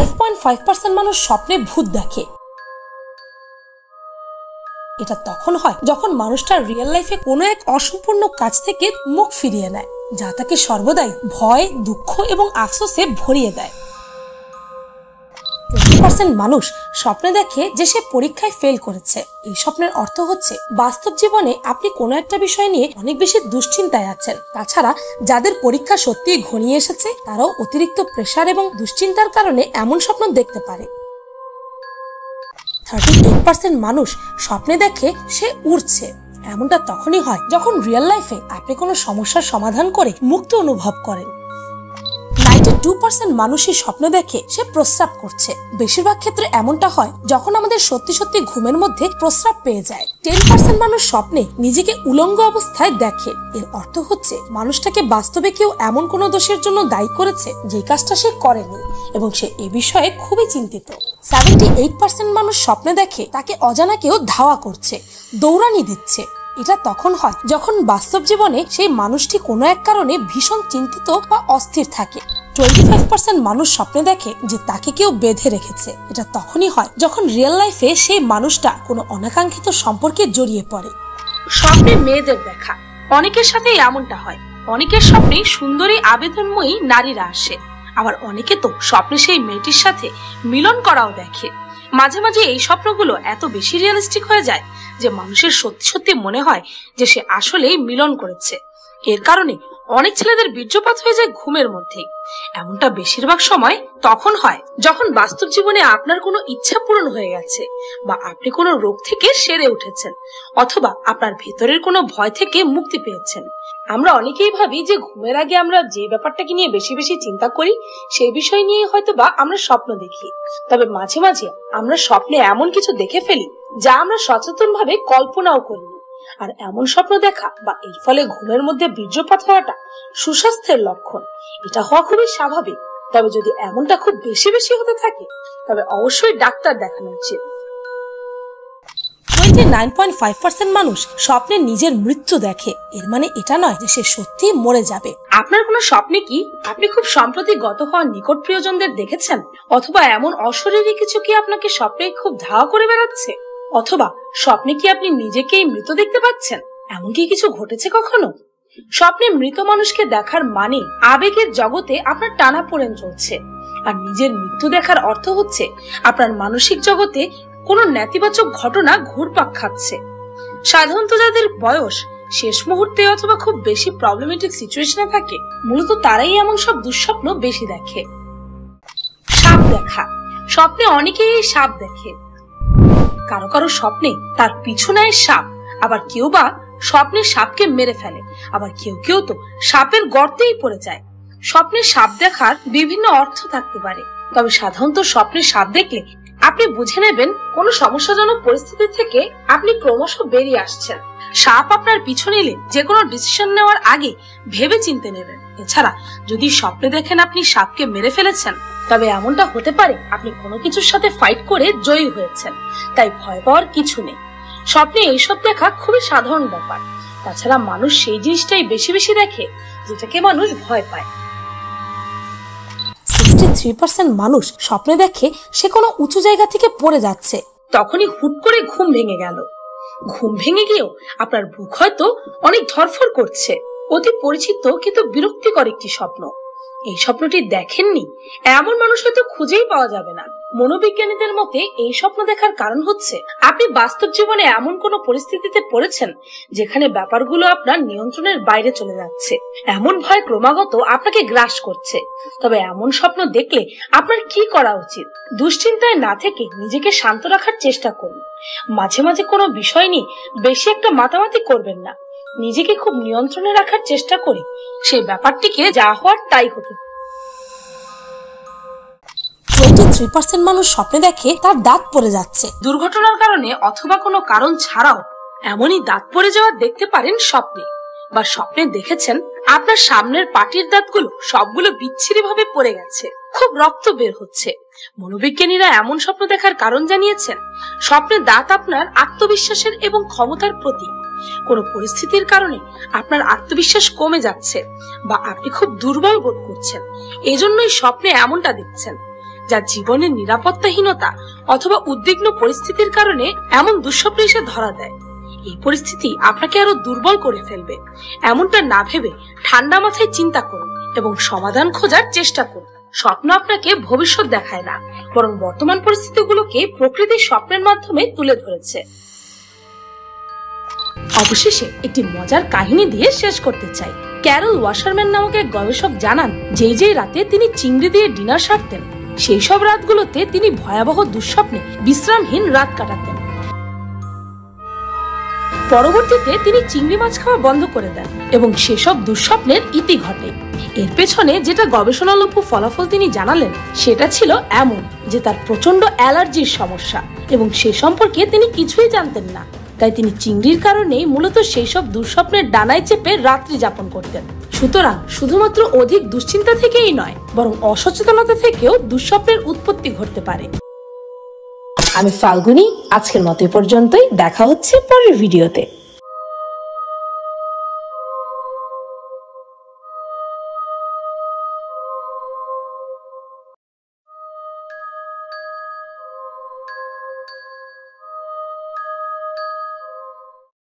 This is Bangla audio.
5.5% মানুষ স্বপ্নে ভূত দেখে। এটা তখন হয় যখন মানুষটা রিয়েল লাইফে কোনো এক অসম্পূর্ণ কাজ থেকে মুখ ফিরিয়ে নেয়, যা তাকে সর্বদাই ভয়, দুঃখ এবং আফসোসে ভরিয়ে দেয়। 20% মানুষ স্বপ্নে দেখে যে সে পরীক্ষায় ফেল করেছে। এই স্বপ্নের অর্থ হচ্ছে বাস্তব জীবনে আপনি কোনো একটা বিষয় নিয়ে অনেক বেশি দুশ্চিন্তায় আছেন। তাছাড়া যাদের পরীক্ষা সত্যিই ঘনিয়ে এসেছে তারাও অতিরিক্ত প্রেসার এবং দুশ্চিন্তার কারণে এমন স্বপ্ন দেখতে পারে। 38% মানুষ স্বপ্নে দেখে সে উড়ছে। এমনটা তখনই হয় যখন রিয়েল লাইফে আপনি কোনো সমস্যার সমাধান করে মুক্ত অনুভব করেন। 92% মানুষই স্বপ্ন দেখে সে প্রস্রাব করছে। বেশিরভাগ ক্ষেত্রে এমনটা হয় যখন আমাদের সত্যি সত্যি ঘুমের মধ্যে প্রস্রাব পেয়ে যায়। 10% মানুষ স্বপ্নে নিজেকে উলঙ্গ অবস্থায় দেখে। এর অর্থ হচ্ছে মানুষটাকে বাস্তবে কেউ এমন কোনো দোষের জন্য দায়ী করেছে যে কাজটা সে করেনি এবং সে এ বিষয়ে খুবই চিন্তিত। 78% মানুষ স্বপ্নে দেখে তাকে অজানা কেউ ধাওয়া করছে, দৌড়ানি দিচ্ছে। এটা তখন হয় যখন বাস্তব জীবনে সেই মানুষটি কোনো এক কারণে ভীষণ চিন্তিত বা অস্থির থাকে। 25% মানুষ স্বপ্নে দেখে যে তাকে কেউ বেঁধে রেখেছে। এটা তখনই হয় যখন রিয়েল লাইফে সেই মানুষটা কোনো অনাকাঙ্ক্ষিত সম্পর্কে জড়িয়ে পড়ে। স্বপ্নে মেয়েদের দেখা অনেকের সাথে এমনটা হয়। অনেকের স্বপ্নে সুন্দরী আবেদনময়ী নারীরা আসে, আবার অনেকে তো স্বপ্নে সেই মেয়েটির সাথে মিলন করাও দেখে। মাঝে মাঝে এই স্বপ্নগুলো এত বেশি রিয়েলিস্টিক হয়ে যায় যে মানুষের সত্যি সত্যি মনে হয় যে সে আসলেই মিলন করেছে। এর কারণে অনেক ছেলেদের বীর্যপাত হয়ে যায় ঘুমের মধ্যেই। এমনটা বেশিরভাগ সময় তখন হয় যখন বাস্তব জীবনে আপনার কোনো ইচ্ছা পূরণ হয়ে গেছে, বা আপনি কোনো রোগ থেকে সেরে উঠেছেন, অথবা আপনার ভেতরের কোনো ভয় থেকে মুক্তি পেয়েছেন। আমরা অনেকেই ভাবি যে ঘুমের আগে আমরা যে ব্যাপারটাকে নিয়ে বেশি বেশি চিন্তা করি সেই বিষয় নিয়ে হয়তো বা আমরা স্বপ্ন দেখি। তবে মাঝে মাঝে আমরা স্বপ্নে এমন কিছু দেখে ফেলি যা আমরা সচেতন ভাবে কল্পনাও করিনি। আর এমন স্বপ্ন দেখা বা এর ফলে ঘুমের মধ্যে বীর্যপাত হওয়াটা সুস্বাস্থ্যের লক্ষণ। এটা হওয়া খুবই স্বাভাবিক। তবে যদি এমনটা খুব বেশি বেশি হতে থাকে তবে অবশ্যই ডাক্তার দেখানো উচিত। 29.5% মানুষ স্বপ্নে নিজের মৃত্যু দেখে। এর মানে এটা নয় যে সে সত্যি মরে যাবে। আপনার কোনো স্বপ্নে কি আপনি খুব সম্প্রতি গত হওয়া নিকট প্রিয়জনদের দেখেছেন? অথবা এমন অশরীরী কিছু কি আপনাকে স্বপ্নে খুব ধাওয়া করে বেড়াচ্ছে? অথবা স্বপ্নে কি আপনি নিজেকেই মৃত দেখতে পাচ্ছেন? এমন কি কিছু ঘটেছে কখনো? স্বপ্নে মৃত মানুষকে দেখার মানে আবেগের জগতে আপনার টানাপোড়েন চলছে। আর নিজের মৃত্যু দেখার অর্থ হচ্ছে আপনার মানসিক জগতে কোনো নেতিবাচক ঘটনা ঘুরপাক খাচ্ছে। সাধারণত যাদের বয়স শেষ মুহূর্তে অথবা খুব বেশি প্রবলেমেটিক সিচুয়েশনে থাকে, মূলত তারাই এমন সব দুঃস্বপ্ন বেশি দেখে। সাপ দেখা স্বপ্নে অনেকেই সাপ দেখে। কারো কারো স্বপ্নে তার পিছনের সাপ, আবার কেউ বা স্বপ্নে সাপকে মেরে ফেলে, আবার কেউ কেউ তো সাপের গর্তেই পড়ে যায়। স্বপ্নে সাপ দেখার বিভিন্ন অর্থ থাকতে পারে, তবে সাধারণত স্বপ্নে সাপ দেখলে আপনি বুঝে নেবেন কোন সমস্যাজনক পরিস্থিতি থেকে আপনি ক্রমশ বেরিয়ে আসছেন। সাপ আপনার পিছু নিলে যে কোনো ডিসিশন নেওয়ার আগে ভেবে চিন্তে নেবেন। এছাড়া যদি স্বপ্নে দেখেন আপনি সাপকে মেরে ফেলেছেন, তবে এমনটা হতে পারে আপনি কোনো কিছুর সাথে ফাইট করে জয়ী হয়েছেন, তাই ভয় পাওয়ার কিছু নেই। স্বপ্নে এইসব দেখা খুবই সাধারণ ব্যাপার। তাছাড়া মানুষ সেই জিনিসটাই বেশি বেশি দেখে যেটাকে মানুষ ভয় পায়। 63% মানুষ স্বপ্নে দেখে সে কোনো উঁচু জায়গা থেকে পড়ে যাচ্ছে। তখনই হুট করে ঘুম ভেঙে গেল। ঘুম ভেঙে গিয়েও আপনার বুক হয়তো অনেক ধরফর করছে। অতি পরিচিত কিন্তু বিরক্তিকর একটি স্বপ্ন। এই স্বপ্নটি দেখেননি এমন মানুষ হয়তো খুঁজেই পাওয়া যাবে না। মনোবিজ্ঞানীদের মতে এই স্বপ্ন দেখার কারণ হচ্ছে আপনি বাস্তব জীবনে এমন কোন পরিস্থিতিতে পড়েছেন যেখানে ব্যাপারগুলো আপনার নিয়ন্ত্রণের বাইরে চলে যাচ্ছে। এমন ভয় ক্রমাগত আপনাকে গ্রাস করছে। তবে এমন স্বপ্ন দেখলে আপনার কি করা উচিত? দুশ্চিন্তায় না থেকে নিজেকে শান্ত রাখার চেষ্টা করুন। মাঝে মাঝে কোনো বিষয় নিয়ে বেশি একটা মাতামাতি করবেন না। নিজেকে খুব নিয়ন্ত্রণে রাখার চেষ্টা করে সেই ব্যাপারটিকে যা হওয়ার তাই হতে। 23% মানুষ স্বপ্নে দেখে তার দাঁত পড়ে যাচ্ছে। দুর্ঘটনার কারণে অথবা কোনো কারণ ছাড়াও এমনই দাঁত পড়ে যাওয়া দেখতে পারেন স্বপ্নে, বা স্বপ্নে দেখেছেন আপনার সামনের পাটির দাঁতগুলো সবগুলো বিচ্ছিরি ভাবে পড়ে গেছে, খুব রক্ত বের হচ্ছে। মনোবিজ্ঞানীরা এমন স্বপ্ন দেখার কারণ জানিয়েছেন স্বপ্নে দাঁত আপনার আত্মবিশ্বাসের এবং ক্ষমতার প্রতীক। কোন পরিস্থিতির কারণে আপনার আত্মবিশ্বাস কমে যাচ্ছে বা আপনি খুব দুর্বল বোধ করছেন, এজন্যই স্বপ্নে এমনটা দেখছেন। যা জীবনের নিরাপত্তাহীনতা অথবা উদ্বিগ্ন পরিস্থিতির কারণে এমন দুঃস্বপ্ন এসে ধরা দেয়। এই পরিস্থিতি আপনাকে আরো দুর্বল করে ফেলবে। এমনটা না ভেবে ঠান্ডা মাথায় চিন্তা করুন এবং সমাধান খোঁজার চেষ্টা করুন। স্বপ্ন আপনাকে ভবিষ্যৎ দেখায় না, বরং বর্তমান পরিস্থিতিগুলোকে প্রকৃতির স্বপ্নের মাধ্যমে তুলে ধরেছে। অবশেষে একটি মজার কাহিনী দিয়ে শেষ করতে চাই। ক্যারল ওয়াশারম্যান নামক এক গবেষক জানান, যেই রাতে তিনি চিংড়ি দিয়ে ডিনার সারতেন, সেই সব রাতগুলোতে তিনি ভয়াবহ দুঃস্বপ্নে বিশ্রামহীন রাত কাটাতেন। পরবর্তীতে তিনি চিংড়ি মাছ খাওয়া বন্ধ করে দেন এবং সেসব দুঃস্বপ্নের ইতি ঘটে। এর পেছনে যেটা গবেষণালব্ধ ফলাফল তিনি জানালেন, সেটা ছিল এমন যে তার প্রচন্ড অ্যালার্জির সমস্যা এবং সে সম্পর্কে তিনি কিছুই জানতেন না। তাই তিনি চিংড়ির কারণেই মূলত সেই সব দুঃস্বপ্নের ডানায় চেপে রাত্রি যাপন করতেন। সুতরাং শুধুমাত্র অধিক দুশ্চিন্তা থেকেই নয়, বরং অসচেতনতা থেকেও দুঃস্বপ্নের উৎপত্তি ঘটতে পারে। আমি ফাল্গুনী, আজকের মতো পর্যন্তই। দেখা হচ্ছে পরের ভিডিওতে।